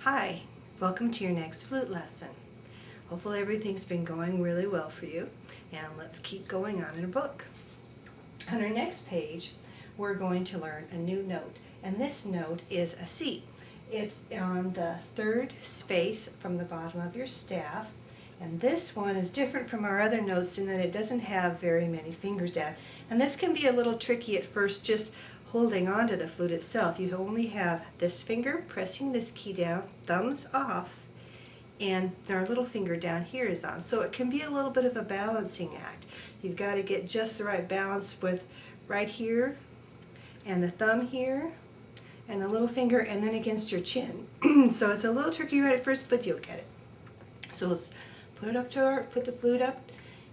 Hi, welcome to your next flute lesson. Hopefully everything's been going really well for you, and let's keep going on in our book. On our next page, we're going to learn a new note, and this note is a C. It's on the third space from the bottom of your staff, and this one is different from our other notes in that it doesn't have very many fingers down. And this can be a little tricky at first, just holding on to the flute itself. You only have this finger pressing this key down, thumbs off, and our little finger down here is on. So it can be a little bit of a balancing act. You've got to get just the right balance with right here, and the thumb here, and the little finger, and then against your chin. So it's a little tricky right at first, but you'll get it. So let's put the flute up,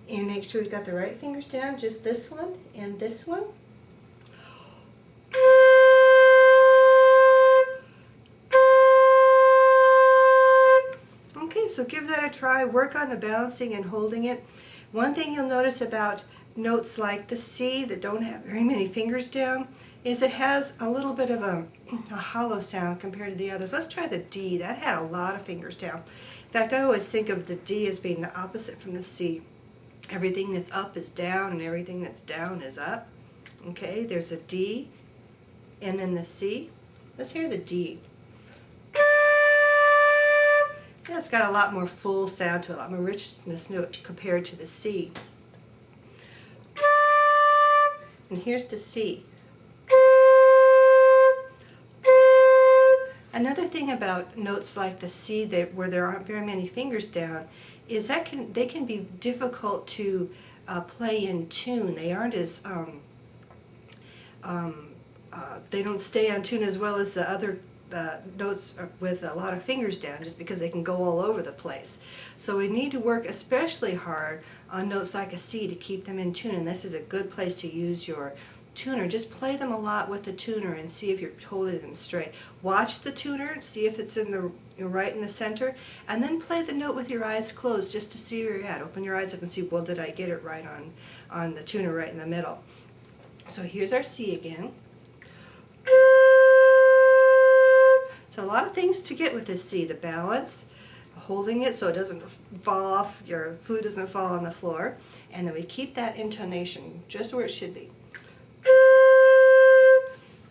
and make sure we've got the right fingers down, just this one and this one. Okay, so give that a try. Work on the balancing and holding it. One thing you'll notice about notes like the C that don't have very many fingers down is it has a little bit of a hollow sound compared to the others. Let's try the D. That had a lot of fingers down. In fact, I always think of the D as being the opposite from the C. Everything that's up is down and everything that's down is up. Okay, there's a D and then the C. Let's hear the D. Yeah, it's got a lot more full sound to it, a lot more richness to it compared to the C. And here's the C. Another thing about notes like the C where there aren't very many fingers down is that they can be difficult to play in tune. They aren't as they don't stay on tune as well as the other notes with a lot of fingers down, just because they can go all over the place. So we need to work especially hard on notes like a C to keep them in tune, and this is a good place to use your tuner. Just play them a lot with the tuner and see if you're holding them straight. Watch the tuner, see if it's in the right in the center, and then play the note with your eyes closed just to see where you're at. Open your eyes up and see, well, did I get it right on the tuner right in the middle? So here's our C again. So a lot of things to get with this C. The balance, holding it so it doesn't fall off, your flute doesn't fall on the floor, and then we keep that intonation just where it should be.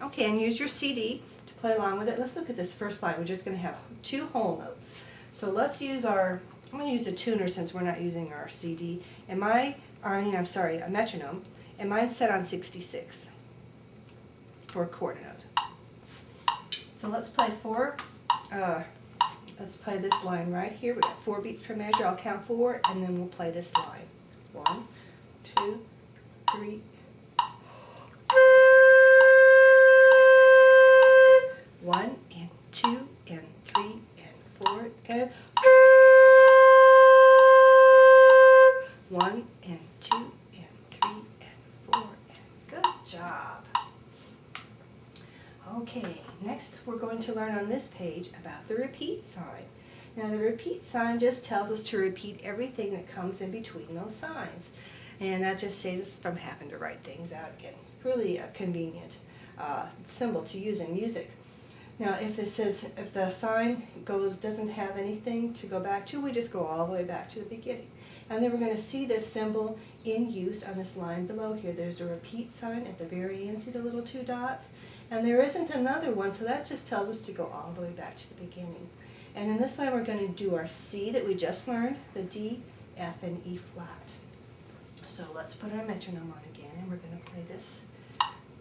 Okay, and use your CD to play along with it. Let's look at this first line. We're just going to have two whole notes. So let's use I'm going to use a tuner since we're not using our CD. A metronome, and mine's set on 66 for a quarter note. So let's play let's play this line right here. We've got 4 beats per measure. I'll count 4, and then we'll play this line. 1, 2, 3. 1 and 2 and 3 and 4 and 1 and 2 and 3 and 4 and good job. Okay, next we're going to learn on this page about the repeat sign. Now the repeat sign just tells us to repeat everything that comes in between those signs, and that just saves us from having to write things out again. It's really a convenient symbol to use in music. Now if the sign doesn't have anything to go back to, we just go all the way back to the beginning. And then we're going to see this symbol in use on this line below here. There's a repeat sign at the very end. See the little 2 dots? And there isn't another one, so that just tells us to go all the way back to the beginning. And in this line we're going to do our C that we just learned, the D, F, and E flat. So let's put our metronome on again, and we're going to play this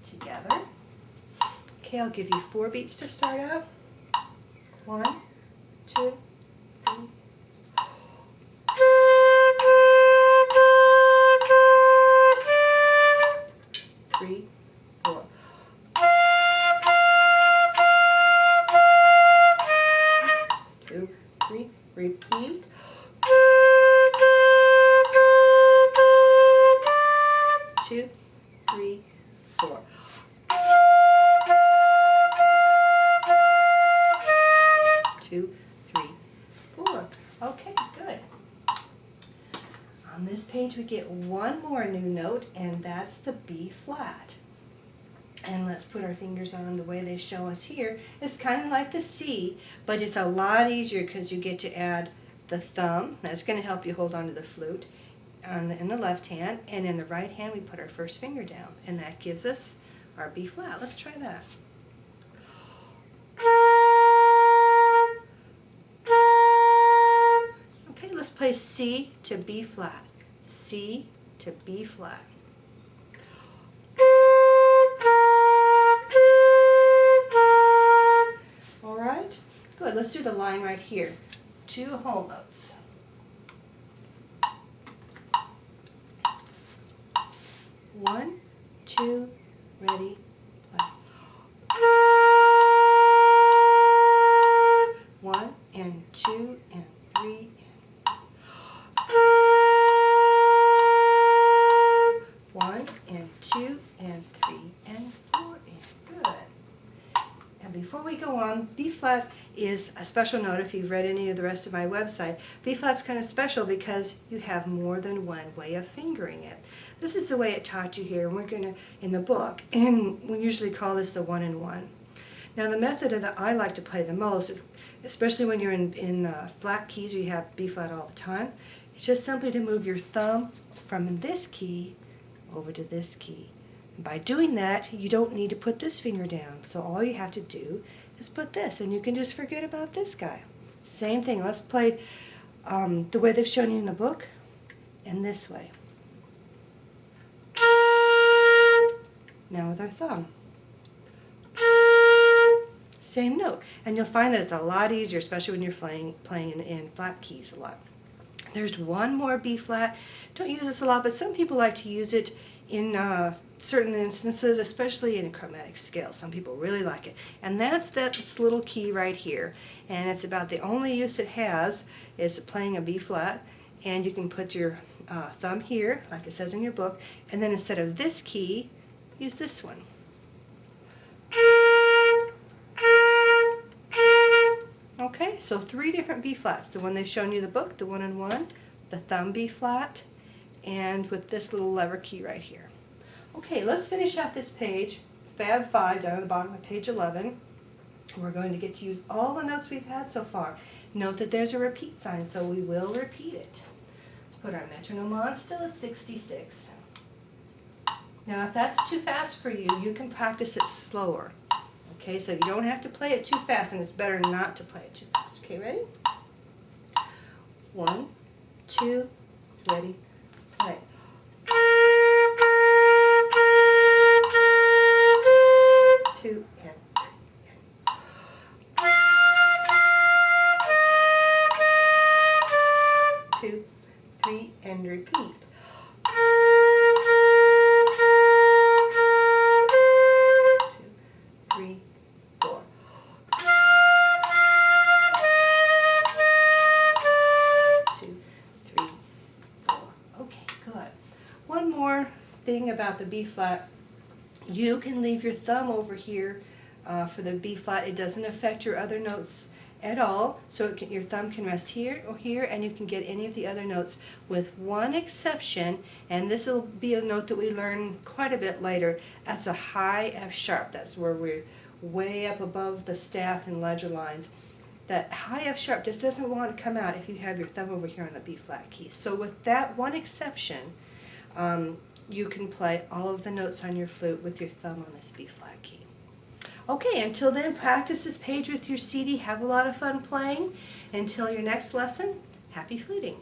together. Okay, I'll give you 4 beats to start out. 1, 2, 3. 3, 4. 2, 3. Repeat. 2, 3, 4. 2, 3, 4. Okay, good. On this page we get one more new note, and that's the B flat. And let's put our fingers on the way they show us here. It's kind of like the C, but it's a lot easier because you get to add the thumb. That's going to help you hold on to the flute in the left hand. And in the right hand, we put our first finger down. And that gives us our B flat. Let's try that. Okay, let's play C to B flat. C to B flat. All right, good. Let's do the line right here. 2 whole notes. One, two, ready, play. 1 and 2 and 3 and 1 and 2 and 3 and 4 and good. And before we go on, B flat is a special note. If you've read any of the rest of my website, B flat's kind of special because you have more than one way of fingering it. This is the way it taught you here, and we're going to, in the book, and we usually call this the 1 and 1. Now the method that I like to play the most is, especially when you're in flat keys, you have B flat all the time, it's just simply to move your thumb from this key over to this key. And by doing that, you don't need to put this finger down. So all you have to do is put this, and you can just forget about this guy. Same thing. Let's play the way they've shown you in the book, and this way. Now with our thumb. Same note. And you'll find that it's a lot easier, especially when you're playing in flat keys a lot. There's one more B flat. Don't use this a lot, but some people like to use it in certain instances, especially in a chromatic scale. Some people really like it. And that's this little key right here. And it's about the only use it has is playing a B flat. And you can put your thumb here, like it says in your book, and then instead of this key, use this one. Okay, so 3 different B flats. The one they've shown you in the book, the 1 and 1, the thumb B flat, and with this little lever key right here. Okay, let's finish out this page, Fab 5, down at the bottom of page 11. We're going to get to use all the notes we've had so far. Note that there's a repeat sign, so we will repeat it. Let's put our metronome on, still at 66. Now if that's too fast for you, you can practice it slower. Okay, so you don't have to play it too fast, and it's better not to play it too fast. Okay, ready? 1, 2, ready, play. Two and 2, 3 and repeat. 3, 4. Okay, good. One more thing about the B flat. You can leave your thumb over here for the B flat. It doesn't affect your other notes at all. So your thumb can rest here or here, and you can get any of the other notes with one exception. And this will be a note that we learn quite a bit later. That's a high F sharp. That's where we're way up above the staff and ledger lines. That high F sharp just doesn't want to come out if you have your thumb over here on the B flat key. So with that one exception, you can play all of the notes on your flute with your thumb on this B flat key. Okay, until then, practice this page with your CD. Have a lot of fun playing. Until your next lesson, happy fluting.